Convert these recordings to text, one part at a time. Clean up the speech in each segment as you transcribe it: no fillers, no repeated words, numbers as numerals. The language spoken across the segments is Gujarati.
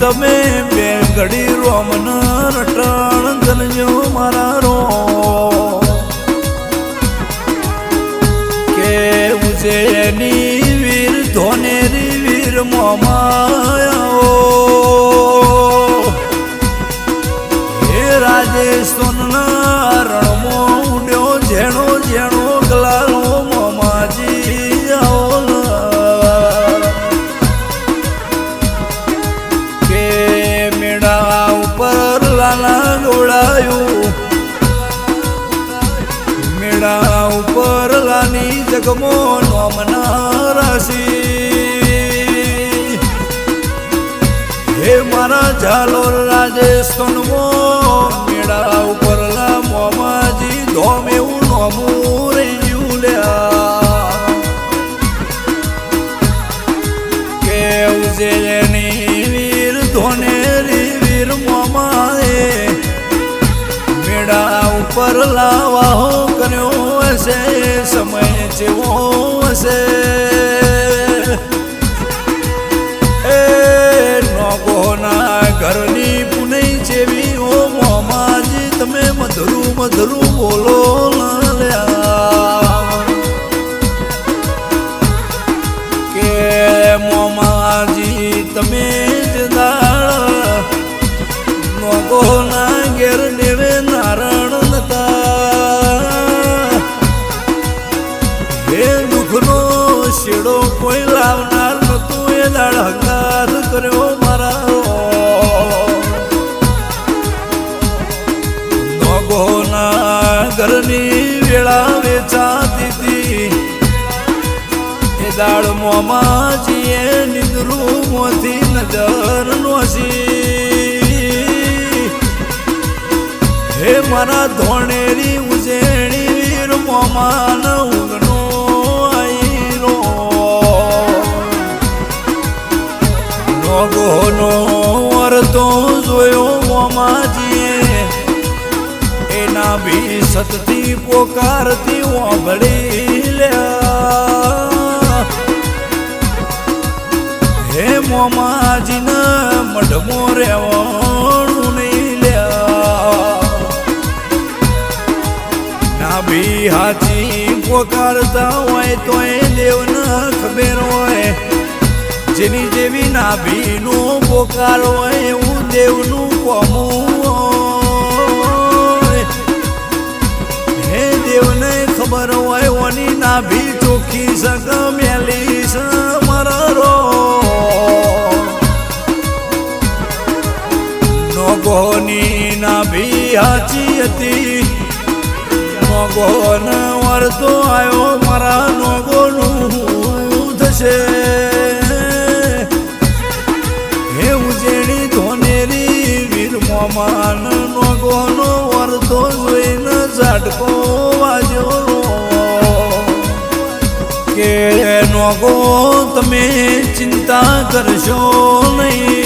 તમે બે ઘડી રોમન રટણ ધનજો મારા રો કે ઉજેની વીર ધોનેરી વીર મોમાયો હે રાજસ્થાનના રણમો ઉડ્યો જેણો જેણો ગલાલો મોમાજી આવો કે મેળા ઉપર લાલા દોડાયું મેળા ઉપર લાની જગમો નોમના રાશી હે મારા ઝાલોર રાજસ્થાનમાં મેળા ઉપર લા મોમાજી ધોમ એવું નોમું રહી ગયું લ્યા કે ઉજેની વીર ધોનેરી વીર મોમાએ મેળા ઉપર લાવાહો કર્યો હશે સમય જેવો હશે એ નોગોના ઘરની પુનઈ જેવી ઓ મોમાજી તમે મધુરું મધુરું બોલો લ્યા કે મોમાજી તમે જ દાળ નોગોના ઘેર દેવે નારાયણ નતા હે દુઃખનો શેડો કોઈ લાવનાર નતું એ દાડ હંગાત કર્યો મારા નોગોના ઘરની વેળા વેચાતી હતી એ દાડ મોમાજીએ નિંદરું મોથી નજર નોસી હે મારા ધોણેરી ઉજેણી વીર મોમાન ઊંઘનો આઈરો નોગોનો વરતો જોયો મોમાજીએ એના બી સતથી પોકારતી વાંભળી લ્યા હે મોમાજીના મઢમો રહેવાનું નહીં લ્યા નાભી હાચી પોકારતા હોય તોય દેવને ખબર હોય જેની જેવી નાભીનું પોકાર હોય એવું દેવનું કોમું હોય હે દેવને ખબર હોય ઓની નાભી ચોખ્ખી સક મેલી સ મારા રો નોગોની નાભી હાચી હતી નોગોન વરતો આવ્યો મારા નોગોનું થશે હે ઉજેણી ધોનેરી વીર મોમાન નોગોનો વરતો જોઈને ઝાટકો વાજ્યો કે નોગો તમે ચિંતા કરશો નહીં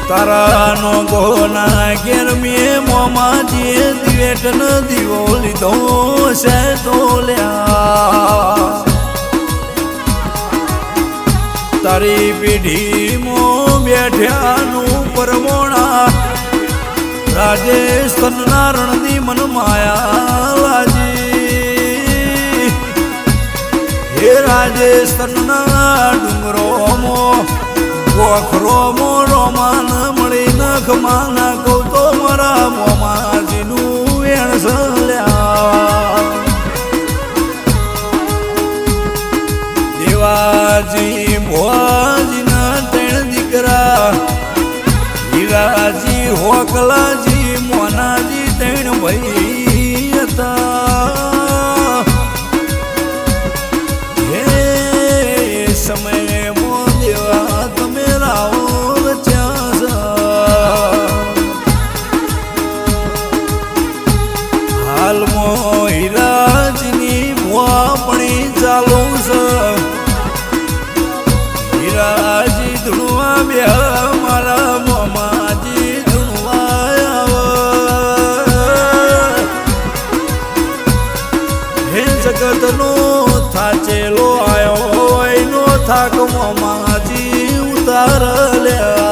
તારા નોગોના ઘેર મેં મોમાજીએ દિવેટન દીવો લીધો છે તો લ્યા તારી પેઢીમાં બેઠ્યાનું પરમોણા રાજસ્થાનના રણની મન માયા લાજી હે રાજસ્થાનના ડુંગરોમાં ગોખરોમો રોમાન મળી નખમાં નાખો તો મારા મોમાજીનું વેણ સલ્યા દેવાજી ભોજીના ત્રણ દીકરા હીરાજી હોકલાજી મોનાજી ત્રણ ભાઈ હતા હે સમય દેવા તમે રાવો હાલમાં હીરાજની ભુવાપણી ચાલુ છે હીરાજી ધૂણવા બે મારા મોમાજી ધૂણવા હે જગતનો થાચેલો આવ્યો એનો થાક મોમાં સંસાર લ્યા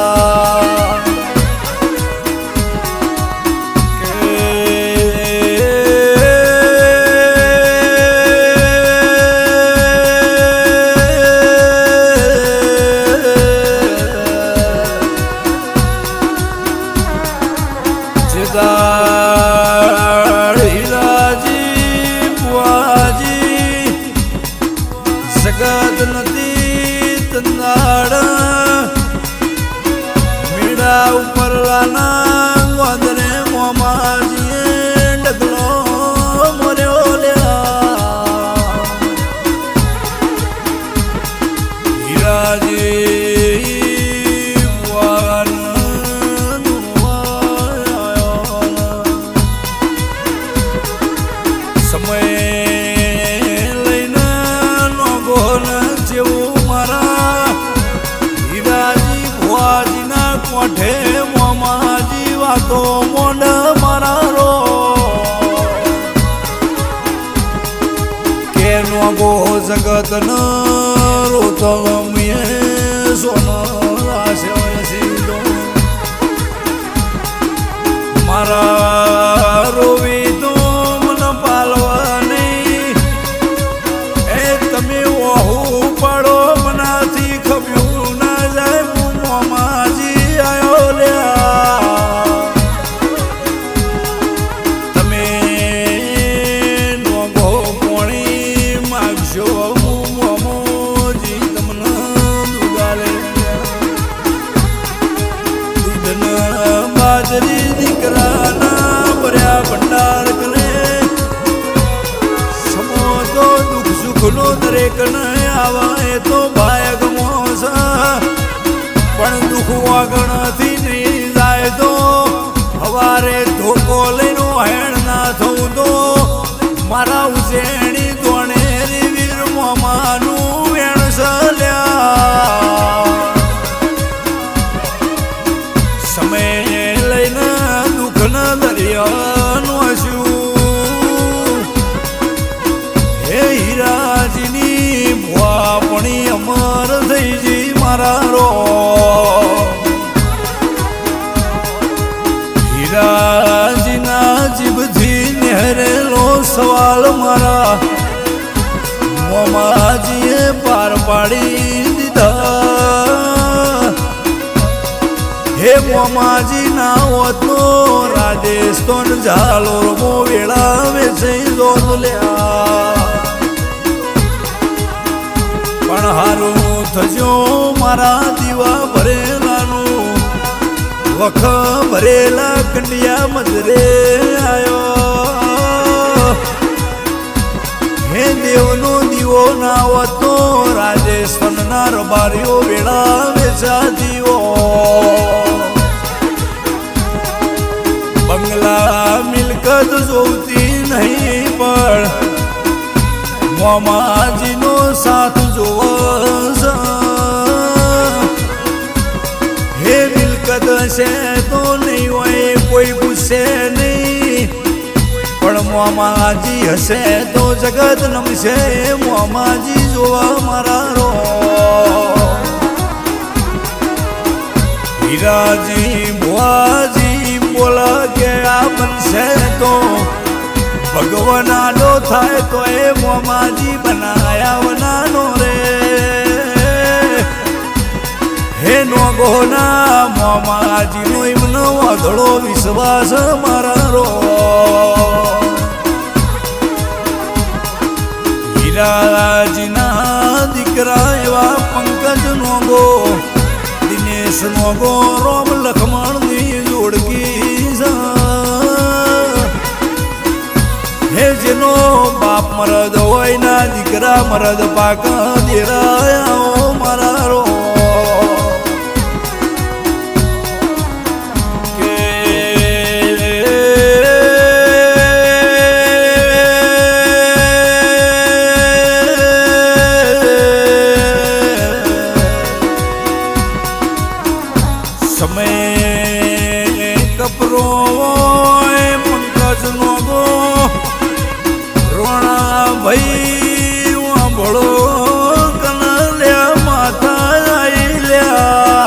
જગત નથી તંદાડ મીડા ઉપર લાના વાદરે મોમાજીએ ડગલો મર્યો લ્યા હીરાજી સમય કોઠે મોમાજી વાતો મોન મારા રો કે નો ગો જગત ન રોતો મિયે સોનો રાશે સીધો મારા રોવી તો મન પાલવા નહીં એ તમે ઓહુ પડો મનાથી ખબ્યું ના જાય મોમાજી તમે નોગો પોણી માગશો મોમોજી તમને દુગાલે દૂધના બાજરી દીકરાના ભર્યા ભંડાર કરે સમો તો દુઃખ સુખનો દરેક ને આવા એ તો ભાયગ મોસ પણ દુઃખ વાગણથી નહીં જાય તો હવારે ધોકો લઈનો હેણ ના થવું તો મારા ઉજેણી દોણેરી વીર મોમાનું વેણ સલ્યા સમય લઈને દુઃખના દરિયાનું હસ્યું હે હીરાજીની ભુવાપણી અમર થઈ જઈ મારા રો હીરાજીના જીભથી નહેરેલો સવાલ મારા મોમાજીએ પાર પાડી દીધા હે મોમાજી ના હોતો રાજસ્થાન ઝાલોર મો વેળા વેચઈ દોર લ્યા પણ હારું થજો મારા દીવા ભરેલાનું વખ ભરેલા કંડિયા મજરે આયો હે દેવનો દીવો ના હોતો રાજસ્થાનના રબારીઓ વેળા વેચા દીવો બંગલા મિલકત જોતી નહીં પણ મોમાજીનો સાથ જોવો હે મિલકત છે તો નહીં હોય કોઈ પૂછે નહીં પણ મોમાજી હશે તો જગત નમશે મોમાજી જોવા મારા રો હીરાજી ભુવાજી બોલા કે આ બનશે તો ભગવાન આડો થાય તો એ મોમાજી બનાયા વનાનો રે હે નોગોના મોમાજીનો એમનો વાદળો વિશ્વાસ મારા રો હીરાજીના દીકરા એવા પંકજ નોગો દિનેશ નોગો રોમ લખમણની જોડકી હે જેનો બાપ મરદ હોય ના દીકરા મરદ પાક દેરાયા મારા રો સમય કપરો પંકજ નોગો રોણા ભાઈ વાંભળો કનલ્યા માથા આઈ લ્યા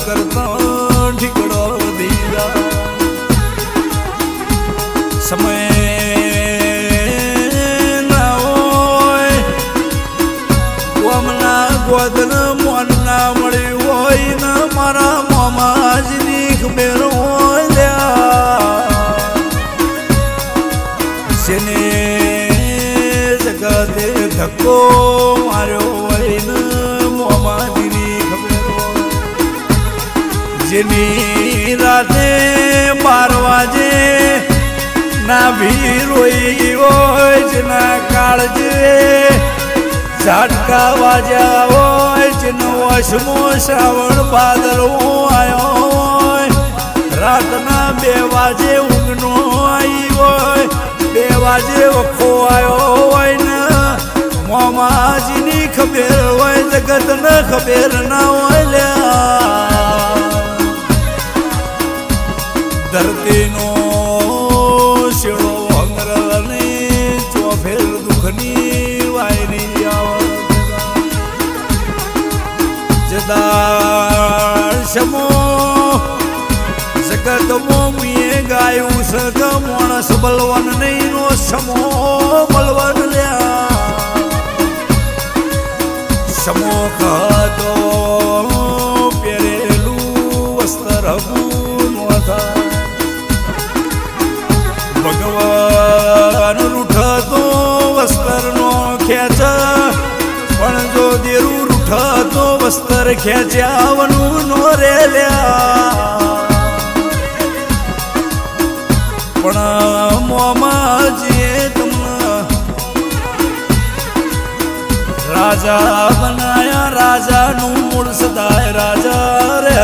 કરતા ઠીકડો દીધા સમય ના હોય ગોમના ગોદન મોન ના મળ્યું હોય ને મારા મોમાજની ખબર હોય જેને જગતે ધક્કો માર્યો હોય ને મોમાજીની ખબર હોય જેની રાતે 12 વાગે ના ભી રોઈ હોય જેના કાળજે ઝાટકા વાજ્યા હોય જેનો વશમો શ્રાવણ ભાદરવો આવ્યો હોય રાતના 2 વાગે ઊંઘનો આવી હોય 2 વાગે વખો આવ્યો હોય ને મોમાજીની ખબર હોય જગતને ખબર ના હોય લ્યા ધરતીનો શેળો હંગરને ચોફેર દુઃખની વાયરી જદાર શમો જગતમો મીએ ગાયું સગ માણસ બલવન નહીં નો સમો બલવન લ્યા સમો ખાતો પહેરેલું વસ્ત્ર હતા ભગવાન રૂઠતો વસ્ત્રનો ખેંચ પણ જો દેરું રૂઠતો વસ્ત્ર ખેંચ્યાવનું નો રે લ્યા પણ મોમાજીએ તમને રાજા બનાયા રાજાનું મૂળ સદાય રાજા રે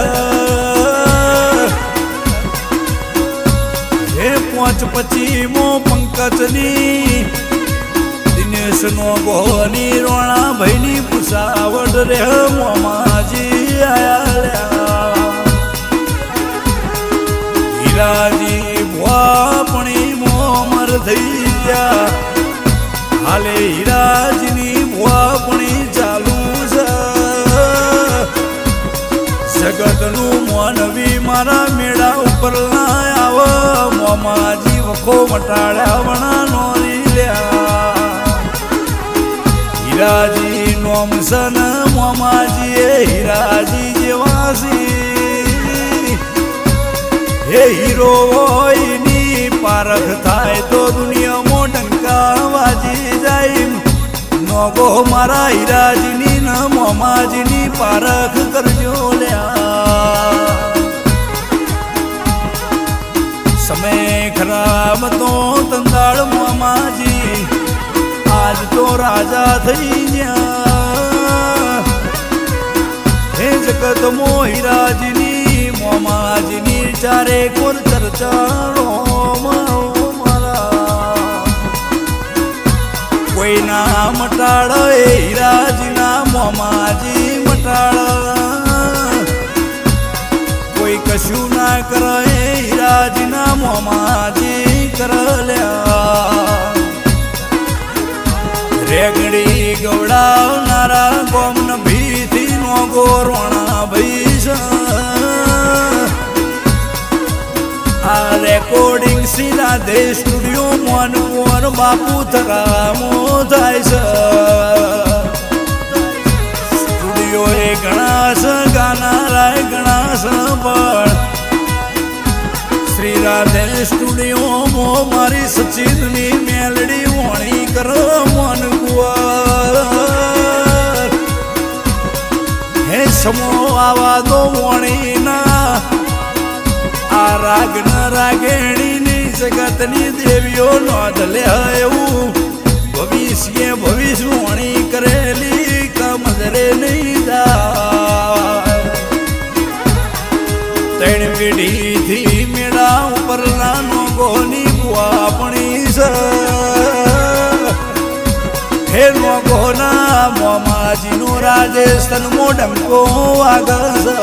હે 525મો પંકજની દિનેશનો ગોની રોણાભાઈની પુસાવડ રે મોમાજી આયા હીરાજી ભુવાપણી મોમર થઈ ગયા હાલે હીરાજીની ભુવાપણી ચાલુ છે જગતનું મોનવી મારા મેળા ઉપર ના આવ મોમાજી વખો મટાડ્યા વણા નોરી લ્યા હીરાજી નોમ સન મોમાજીએ હીરાજી જેવાસી હે હીરો હોયની પારખ થાય તો દુનિયામાં ડંકા વાજી જાય નોગો મારા હીરાજીની ન મોમાજીની પારખ કરજો લ્યા સમય ખરાબ તો તંદાળ મોમાજી આજ તો રાજા થઈ ગયા હે જગતમો હીરાજીની મોમાજીની ચારે કોર ચર્ચાનો મારા કોઈ ના મટાડ એ હીરાજીના મોમાજી મટાડ કોઈ કશું ના કરે હીરાજીના મોમાજી કરલ્યા રેગડી ગવડાવનારા ગોમન ભીથી નો ગોરોણા ભાઈ આ રેકોર્ડિંગ સીધા સ્ટુડિયો મોન મોર બાપુ થરામો થાય છે સ્ટુડિયો એ ઘણા છે ગાનારા ઘણા છે પણ શ્રી રાધે સ્ટુડિયો મો મારી સચિનની મેલડી વણી કર મોન ગુવાર હે સમો આવા દો વણી ના આ રાગ ન રાગેણીની જગતની દેવીઓ નોંધ લે એવું ભવિષ્ય ભવિષ્યવાણી કરેલી કમદરે નહીં જાય 3 પેઢીથી મેળા ઉપરના નોગોની બુઆપણી છે હે નોગોના મોમાજીનો રાજસ્થાન મોડંકો વાગ છે